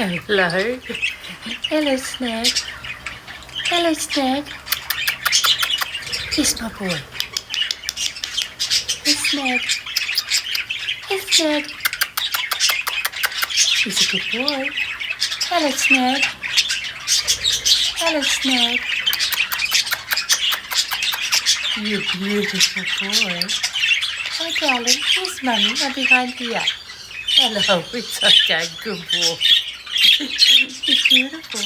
Hello. Hello, Snag. Hello, Snag. He's my boy. Hey, Snag. Hey, Snag. He's a good boy. Hello, Snag. Hello, Snag. You beautiful boy. Hi, darling. Here's Mummy. I'm behind here. Hello. It's okay. Good boy. You're beautiful.